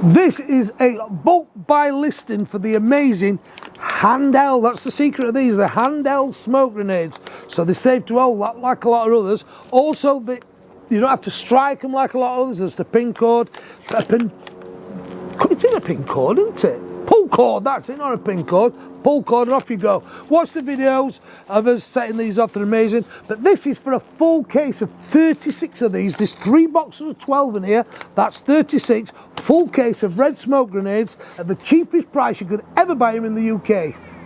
This is a bulk buy listing for the amazing handheld. That's the secret of these, the handheld smoke grenades. So they're safe to hold like a lot of others. Also, you don't have to strike them like a lot of others. There's the pin code. It's in a pin code, isn't it? Pull cord, that's it, not a pin code. Pull cord and off you go. Watch the videos of us setting these off, they're amazing. But this is for a full case of 36 of these. There's 3 boxes of 12 in here. That's 36, full case of red smoke grenades at the cheapest price you could ever buy them in the UK.